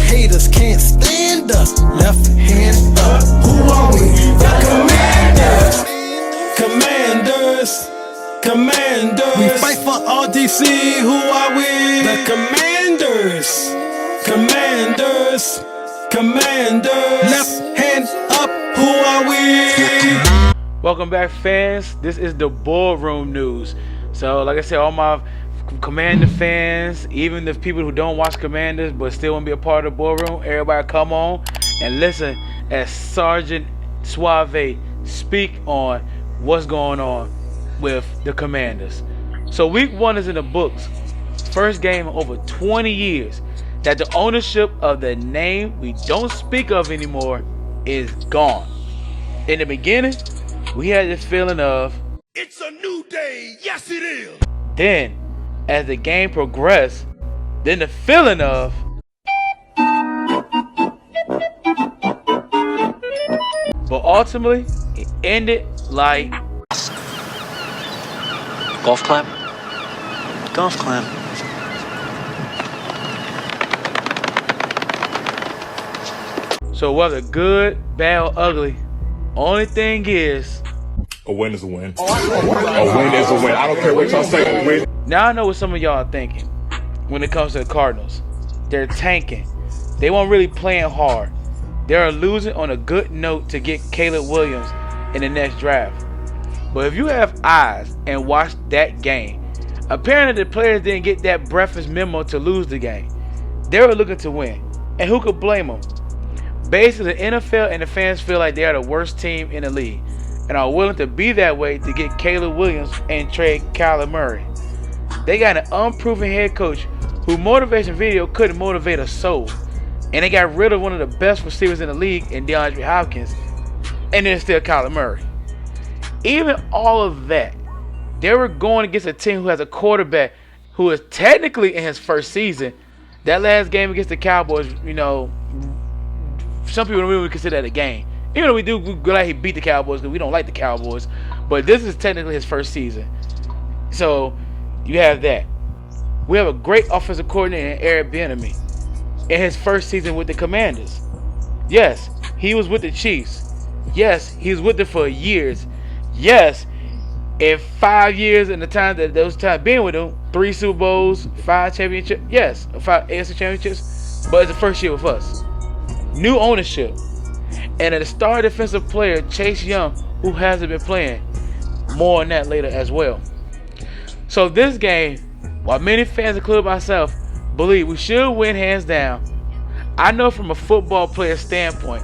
haters can't stand us. Left hand up. Who are we? The Commanders. Commanders. Commanders. We fight for RDC. Who are we? The Commanders. Commanders. Commanders. Left hand up. Who are we? Welcome back, fans. This is the Ballroom News. So, like I said, all my Commander fans, even the people who don't watch Commanders but still want to be a part of the Ballroom, everybody come on and listen as Sergeant Suave speak on what's going on with the Commanders. So week 1 is in the books. First game in over 20 years that the ownership of the name we don't speak of anymore is gone. In the beginning, we had this feeling of, it's a new day, yes it is. Then, as the game progressed, then the feeling of, but ultimately, it ended like golf clap. Golf clap. So whether good, bad, or ugly, only thing is, a win is a win. A win is a win. I don't care what y'all say. A win. Now I know what some of y'all are thinking when it comes to the Cardinals. They're tanking. They weren't really playing hard. They're losing on a good note to get Caleb Williams in the next draft. But if you have eyes and watch that game, apparently the players didn't get that breakfast memo to lose the game. They were looking to win. And who could blame them? Basically, the NFL and the fans feel like they are the worst team in the league and are willing to be that way to get Caleb Williams and trade Kyler Murray. They got an unproven head coach whose motivation video couldn't motivate a soul. And they got rid of one of the best receivers in the league in DeAndre Hopkins. And then still Kyler Murray. Even all of that, they were going against a team who has a quarterback who is technically in his first season. That last game against the Cowboys, some people don't really consider that a game. Even though we do glad he beat the Cowboys because we don't like the Cowboys. But this is technically his first season. So you have that. We have a great offensive coordinator in Eric Bieniemy in his first season with the Commanders. Yes, he was with the Chiefs. Yes, he was with them for years. Yes, in 5 years in the time that those time being with them, 3 Super Bowls, 5 championships. Yes, 5 AFC championships. But it's the first year with us. New ownership. And a star defensive player, Chase Young, who hasn't been playing. More on that later as well. So this game, while many fans, including myself, believe we should win hands down, I know from a football player standpoint,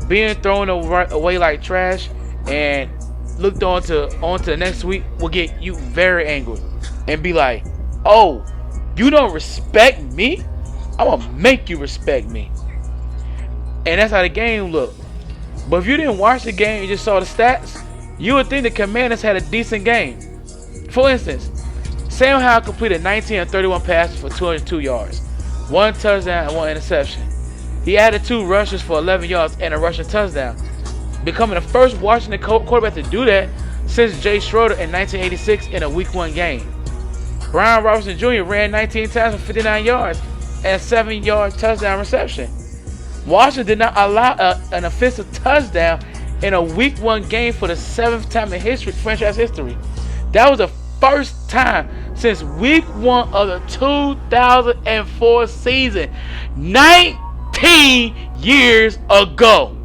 being thrown away like trash and looked on to the next week will get you very angry and be like, oh, you don't respect me? I'm going to make you respect me. And that's how the game looked. But if you didn't watch the game and just saw the stats, you would think the Commanders had a decent game. For instance, Sam Howell completed 19 of 31 passes for 202 yards, 1 touchdown and 1 interception. He added 2 rushes for 11 yards and a rushing touchdown, becoming the first Washington quarterback to do that since Jay Schroeder in 1986 in a Week 1 game. Brian Robinson Jr. ran 19 times for 59 yards and a 7-yard touchdown reception. Washington did not allow an offensive touchdown in a Week 1 game for the 7th time in franchise history. That was the first time since Week 1 of the 2004 season, 19 years ago.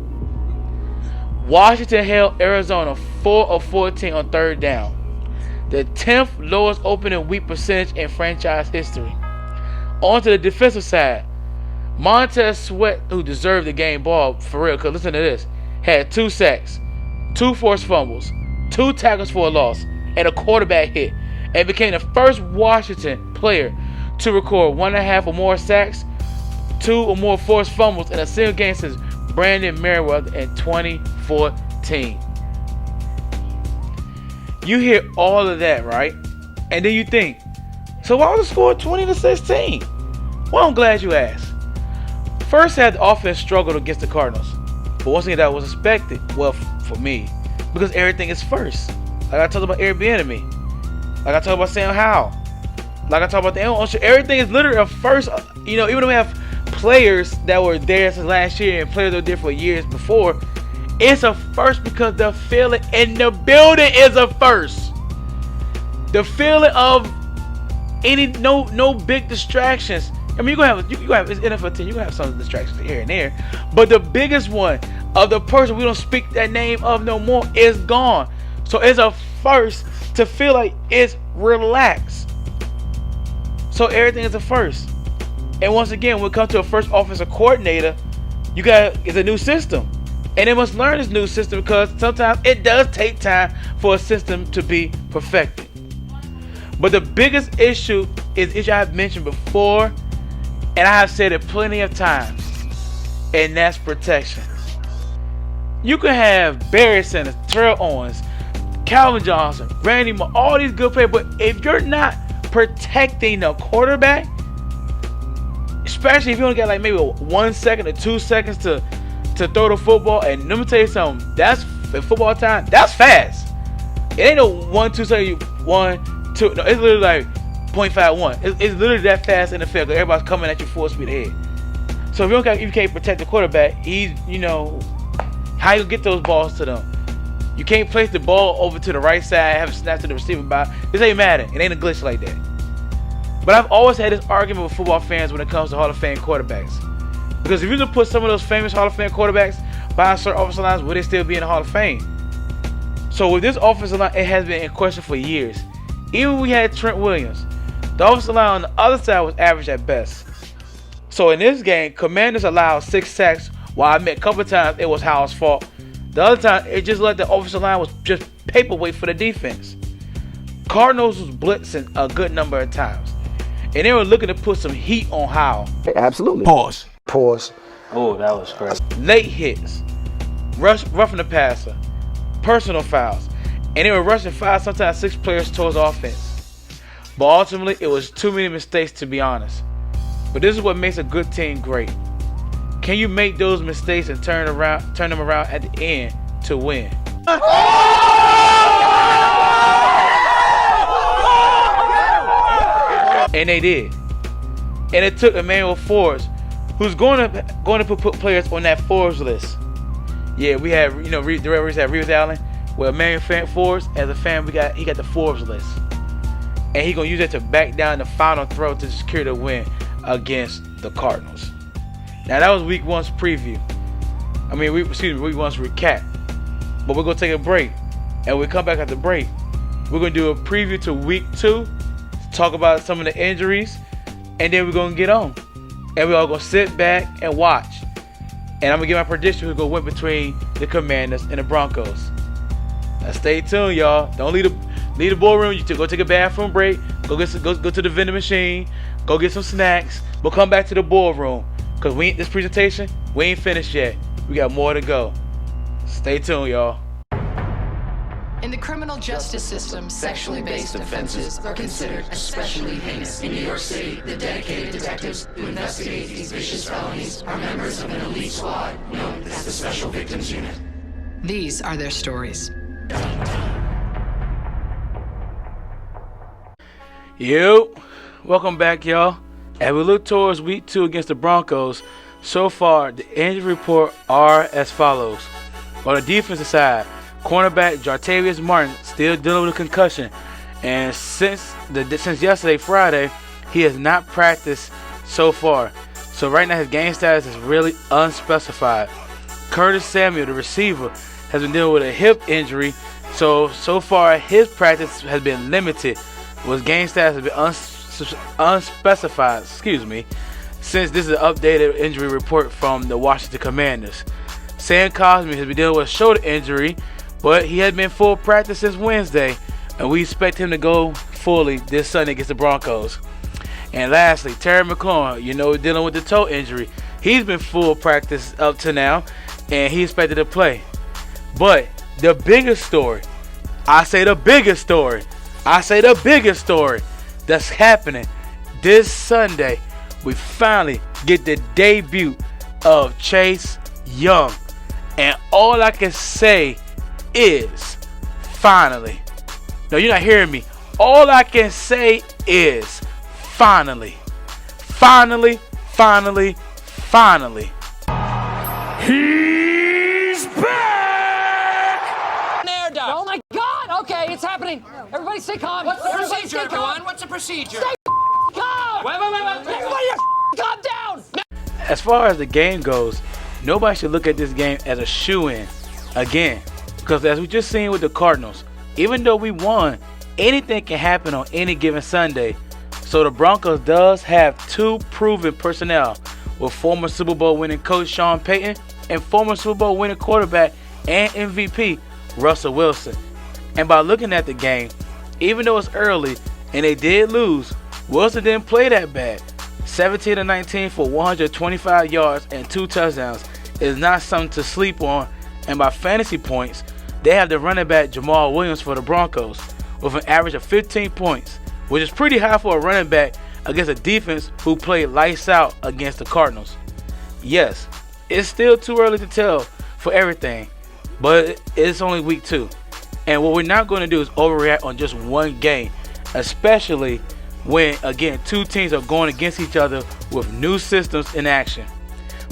Washington held Arizona 4 of 14 on 3rd down, the 10th lowest opening week percentage in franchise history. On to the defensive side, Montez Sweat, who deserved the game ball for real, because listen to this, had 2 sacks, 2 forced fumbles, 2 tackles for a loss, and a quarterback hit, and became the first Washington player to record 1.5 or more sacks, 2 or more forced fumbles in a single game since Brandon Merriweather in 2014. You hear all of that, right? And then you think, so why was the score 20-16? Well, I'm glad you asked. First half, the offense struggled against the Cardinals. But once again, that was expected. Well, for me. Because everything is first. Like I talked about Eric Bieniemy. Like I talked about Sam Howell. Like I talked about the ownership. Everything is literally a first. Even though we have players that were there since last year and players that were there for years before, it's a first because the feeling in the building is a first. The feeling of no big distractions. I mean, you have it's NFL team. You gonna have some distractions here and there, but the biggest one of the person we don't speak that name of no more is gone. So it's a first to feel like it's relaxed. So everything is a first. And once again, when it comes to a first offensive coordinator, it's a new system. And they must learn this new system because sometimes it does take time for a system to be perfected. But the biggest issue is issue I have mentioned before, and I have said it plenty of times, and that's protection. You can have Barry Sanders, Terrell Owens, Calvin Johnson, Randy Moore, all these good players, but if you're not protecting the quarterback, especially if you only got like maybe 1 second or 2 seconds to throw the football, and let me tell you something, that's in football time, that's fast. It ain't no 1, 2 seconds, 1, 2, no, it's literally like 0.51. It's literally that fast in the field because everybody's coming at you full speed ahead. So if you can't protect the quarterback, how you gonna get those balls to them? You can't place the ball over to the right side, have a snap to the receiver by. This ain't matter. It ain't a glitch like that. But I've always had this argument with football fans when it comes to Hall of Fame quarterbacks. Because if you could put some of those famous Hall of Fame quarterbacks behind certain offensive lines, would they still be in the Hall of Fame? So with this offensive line, it has been in question for years. Even when we had Trent Williams, the offensive line on the other side was average at best. So in this game, Commanders allowed 6 sacks, while I admit a couple of times it was Howell's fault. The other time, it just let the offensive line was just paperweight for the defense. Cardinals was blitzing a good number of times. And they were looking to put some heat on Howell. Absolutely. Pause. Oh, that was crazy. Late hits, roughing the passer, personal fouls, and they were rushing 5, sometimes 6 players towards offense. But ultimately, it was too many mistakes, to be honest. But this is what makes a good team great. Can you make those mistakes and turn them around at the end to win? And they did. And it took Emmanuel Forbes, who's going to put players on that Forbes list. Yeah, we had the Red had Reeves Allen. Well, Emmanuel Forbes, as a fan, he got the Forbes list, and he's gonna use that to back down the final throw to secure the win against the Cardinals. Now that was Week 1's preview. Week 1's recap. But we're gonna take a break, and when we come back after the break, we're gonna do a preview to Week 2, talk about some of the injuries, and then we're gonna get on, and we're all gonna sit back and watch. And I'm gonna give my prediction who's gonna win between the Commanders and the Broncos. Now stay tuned, y'all. Don't leave the ballroom. You go take a bathroom break. Go to the vending machine. Go get some snacks. We'll come back to the ballroom because this presentation we ain't finished yet. We got more to go. Stay tuned, y'all. In the criminal justice system, sexually based offenses are considered especially heinous. In New York City, the dedicated detectives who investigate these vicious felonies are members of an elite squad known as the Special Victims Unit. These are their stories. Yo, welcome back, y'all. As we look towards Week 2 against the Broncos, so far the injury report are as follows. On the defensive side, cornerback Jartavius Martin still dealing with a concussion, and since yesterday, Friday, he has not practiced so far. So right now his game status is really unspecified. Curtis Samuel, the receiver, has been dealing with a hip injury, so far his practice has been limited. His game status has been unspecified. Since this is an updated injury report from the Washington Commanders. Sam Cosmi has been dealing with a shoulder injury, but he has been full practice since Wednesday, and we expect him to go fully this Sunday against the Broncos. And lastly, Terry McLaurin, dealing with the toe injury. He's been full practice up to now, and he's expected to play. But the biggest story that's happening this Sunday, we finally get the debut of Chase Young. And all I can say is finally. No, you're not hearing me. All I can say is finally. Finally, finally, finally. He's back! Oh my God! Okay, it's happening. Everybody stay calm. What's the procedure, everyone? What's the procedure? Stay calm! Wait. Everybody calm down! As far as the game goes, nobody should look at this game as a shoo-in again. Because as we just seen with the Cardinals, even though we won, anything can happen on any given Sunday. So the Broncos does have two proven personnel with former Super Bowl winning coach Sean Payton and former Super Bowl winning quarterback and MVP Russell Wilson. And by looking at the game, even though it's early and they did lose, Wilson didn't play that bad. 17-19 for 125 yards and 2 touchdowns is not something to sleep on. And by fantasy points, they have the running back Jamal Williams for the Broncos with an average of 15 points, which is pretty high for a running back against a defense who played lights out against the Cardinals. Yes, it's still too early to tell for everything, but it's only week 2. And what we're not going to do is overreact on just one game, especially when, again, two teams are going against each other with new systems in action.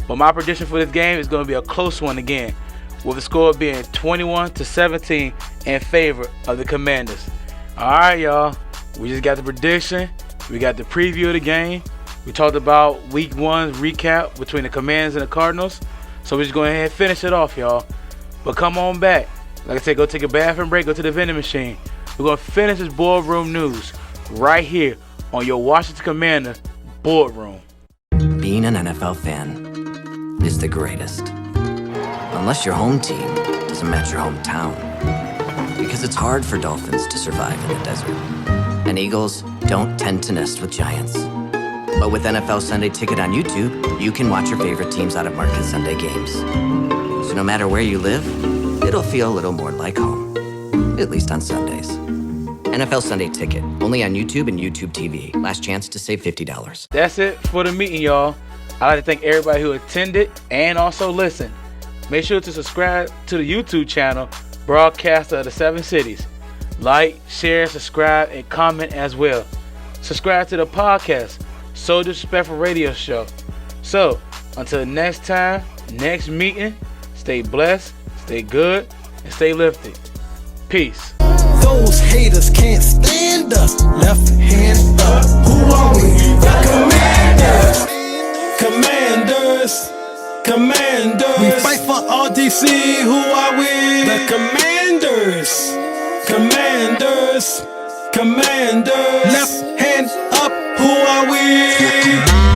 But my prediction for this game is going to be a close one again, with the score being 21-17 in favor of the Commanders. All right, y'all. We just got the prediction. We got the preview of the game. We talked about week 1's recap between the Commanders and the Cardinals. So we're just going ahead and finish it off, y'all. But come on back. Like I said, go take a bathroom break, go to the vending machine. We're going to finish this boardroom news right here on your Washington Commander Boardroom. Being an NFL fan is the greatest. Unless your home team doesn't match your hometown. Because it's hard for dolphins to survive in the desert. And eagles don't tend to nest with giants. But with NFL Sunday Ticket on YouTube, you can watch your favorite teams out of market Sunday games. So no matter where you live, it'll feel a little more like home. At least on Sundays. NFL Sunday Ticket, only on YouTube and YouTube TV. Last chance to save $50. That's it for the meeting, y'all. I'd like to thank everybody who attended and also listened. Make sure to subscribe to the YouTube channel, Broadcaster of the 7 Cities. Like, share, subscribe, and comment as well. Subscribe to the podcast, So Disrespectful Radio Show. So, until next time, next meeting, stay blessed, stay good, and stay lifted. Peace. Those haters can't stand us. Left hand up. Who are we? The Commanders. Commanders. We fight for RDC. Who are we? The Commanders. Commanders.